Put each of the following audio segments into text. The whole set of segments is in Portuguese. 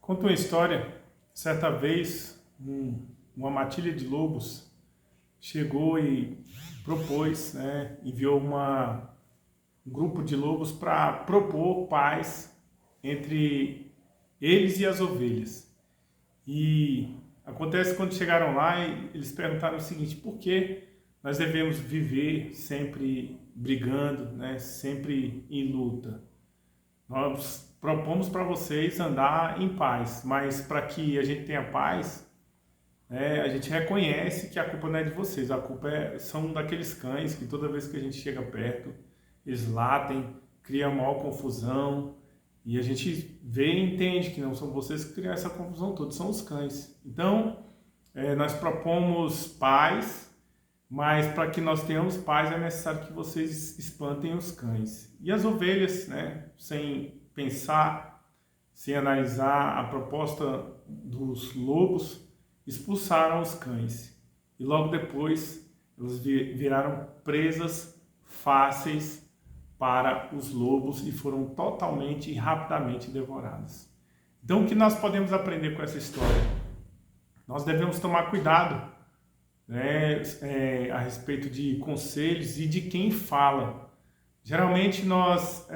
Conta uma história. Certa vez, uma matilha de lobos chegou e propôs, enviou um grupo de lobos para propor paz entre eles e as ovelhas. E acontece quando chegaram lá, eles perguntaram o seguinte: por que nós devemos viver sempre brigando, sempre em luta? Nós propomos para vocês andar em paz, mas para que a gente tenha paz, a gente reconhece que a culpa não é de vocês, a culpa são daqueles cães que toda vez que a gente chega perto, eles latem, criam maior confusão, e a gente vê e entende que não são vocês que criam essa confusão toda, são os cães. Então, nós propomos paz, mas para que nós tenhamos paz é necessário que vocês espantem os cães. E as ovelhas, sem pensar, sem analisar a proposta dos lobos, expulsaram os cães. E logo depois, eles viraram presas fáceis para os lobos e foram totalmente e rapidamente devoradas. Então, o que nós podemos aprender com essa história? Nós devemos tomar cuidado a respeito de conselhos e de quem fala. Geralmente nós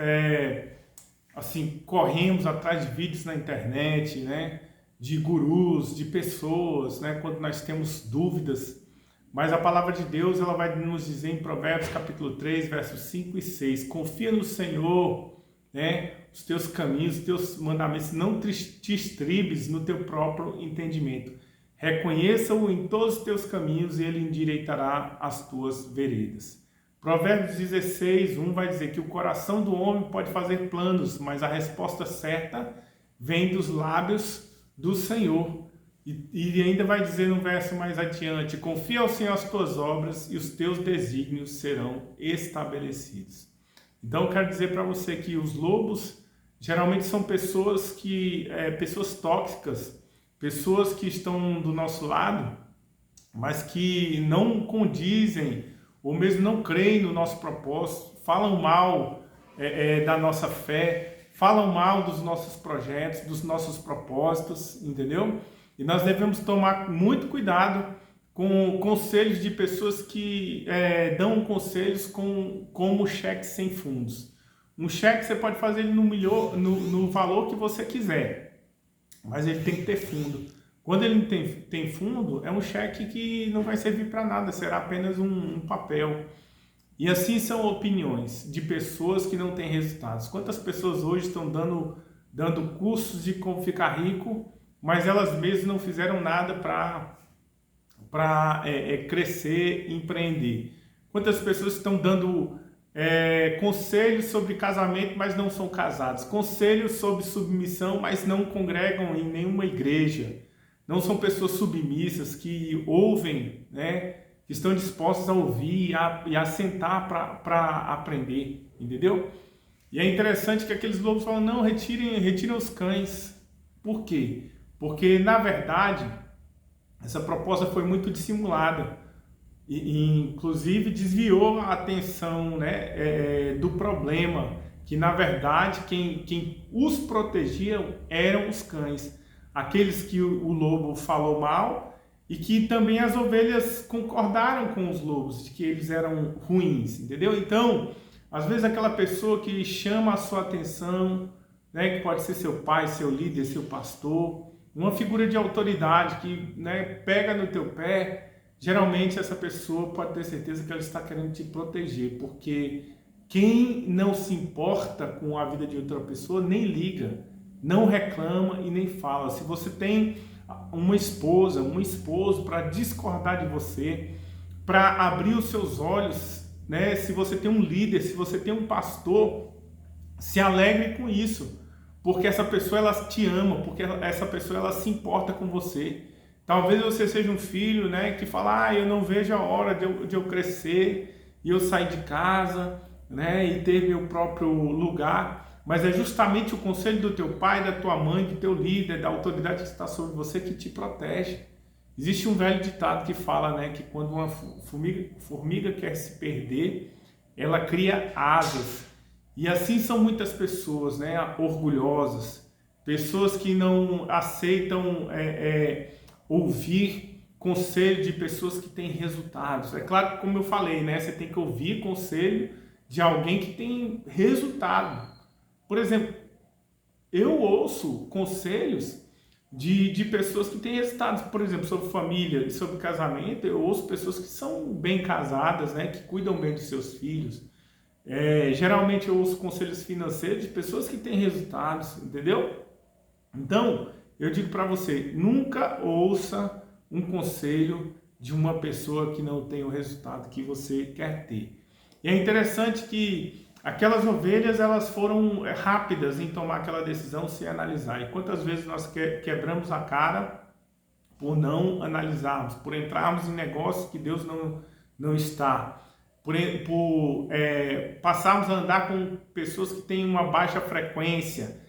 corremos atrás de vídeos na internet, de gurus, de pessoas, quando nós temos dúvidas. Mas a palavra de Deus ela vai nos dizer em Provérbios capítulo 3, versos 5 e 6: confia no Senhor, os teus caminhos, os teus mandamentos, não te estribes no teu próprio entendimento. Reconheça-o em todos os teus caminhos e ele endireitará as tuas veredas. Provérbios 16, 1 vai dizer que o coração do homem pode fazer planos, mas a resposta certa vem dos lábios do Senhor. E ainda vai dizer no verso mais adiante: confia ao Senhor as tuas obras e os teus desígnios serão estabelecidos. Então eu quero dizer para você que os lobos geralmente são pessoas tóxicas, pessoas que estão do nosso lado, mas que não condizem ou mesmo não creem no nosso propósito, falam mal da nossa fé, falam mal dos nossos projetos, dos nossos propósitos, entendeu? E nós devemos tomar muito cuidado com conselhos de pessoas que dão conselhos como cheque sem fundos. Um cheque você pode fazer ele no valor que você quiser, mas ele tem que ter fundo. Quando ele não tem fundo, é um cheque que não vai servir para nada, será apenas um papel. E assim são opiniões de pessoas que não têm resultados. Quantas pessoas hoje estão dando cursos de como ficar rico, mas elas mesmas não fizeram nada para crescer, empreender? Quantas pessoas estão dando conselhos sobre casamento, mas não são casados? Conselhos sobre submissão, mas não congregam em nenhuma igreja? Não são pessoas submissas que ouvem, que estão dispostas a ouvir e a sentar para aprender, entendeu? E é interessante que aqueles lobos falam: não, retirem os cães. Por quê? Porque, na verdade, essa proposta foi muito dissimulada e inclusive desviou a atenção do problema, que na verdade quem os protegia eram os cães, aqueles que o lobo falou mal e que também as ovelhas concordaram com os lobos, de que eles eram ruins, entendeu? Então, às vezes aquela pessoa que chama a sua atenção, que pode ser seu pai, seu líder, seu pastor, uma figura de autoridade que pega no teu pé, geralmente essa pessoa pode ter certeza que ela está querendo te proteger, porque quem não se importa com a vida de outra pessoa nem liga, não reclama e nem fala. Se você tem uma esposa, um esposo para discordar de você, para abrir os seus olhos, se você tem um líder, se você tem um pastor, se alegre com isso, porque essa pessoa ela te ama, porque essa pessoa ela se importa com você. Talvez você seja um filho, que fala: eu não vejo a hora de eu crescer e eu sair de casa, e ter meu próprio lugar. Mas é justamente o conselho do teu pai, da tua mãe, do teu líder, da autoridade que está sobre você que te protege. Existe um velho ditado que fala, que quando uma formiga quer se perder, ela cria asas. E assim são muitas pessoas, orgulhosas. pessoas que não aceitam ouvir conselho de pessoas que têm resultados. É claro que, como eu falei, né, você tem que ouvir conselho de alguém que tem resultado. Por exemplo, eu ouço conselhos de pessoas que têm resultados, por exemplo, sobre família e sobre casamento. Eu ouço pessoas que são bem casadas, né, que cuidam bem dos seus filhos. Geralmente eu ouço conselhos financeiros de pessoas que têm resultados, entendeu? Então, eu digo para você, nunca ouça um conselho de uma pessoa que não tem o resultado que você quer ter. E é interessante que aquelas ovelhas, elas foram rápidas em tomar aquela decisão sem analisar. E quantas vezes nós quebramos a cara por não analisarmos, por entrarmos em negócios que Deus não está, por passarmos a andar com pessoas que têm uma baixa frequência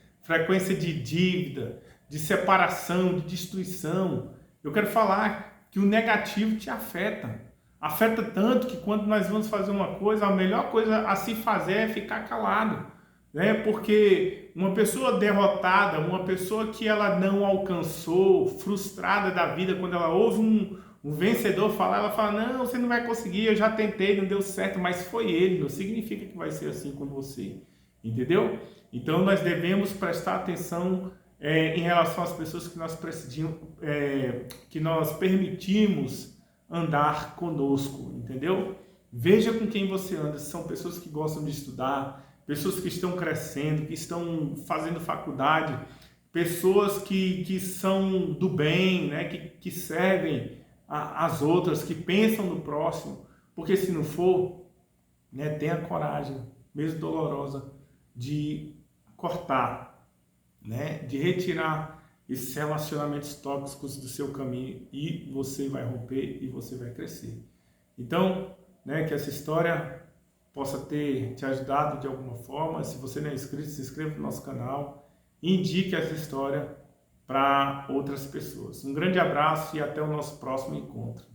de dívida, de separação, de destruição. Eu quero falar que o negativo te afeta. Afeta tanto que quando nós vamos fazer uma coisa, a melhor coisa a se fazer é ficar calado, né? Porque uma pessoa derrotada, uma pessoa que ela não alcançou, frustrada da vida, quando ela ouve um vencedor falar, ela fala, não, você não vai conseguir, eu já tentei, não deu certo, mas foi ele, não significa que vai ser assim com você, entendeu? Então nós devemos prestar atenção em relação às pessoas que nós permitimos andar conosco, entendeu? Veja com quem você anda, se são pessoas que gostam de estudar, pessoas que estão crescendo, que estão fazendo faculdade, pessoas que são do bem, né? que servem as outras, que pensam no próximo, porque se não for, né, tenha coragem, mesmo dolorosa, de cortar, né, de retirar esses relacionamentos tóxicos do seu caminho, e você vai romper e você vai crescer. Então, né, que essa história possa ter te ajudado de alguma forma. Se você não é inscrito, se inscreva no nosso canal e indique essa história para outras pessoas. Um grande abraço e até o nosso próximo encontro.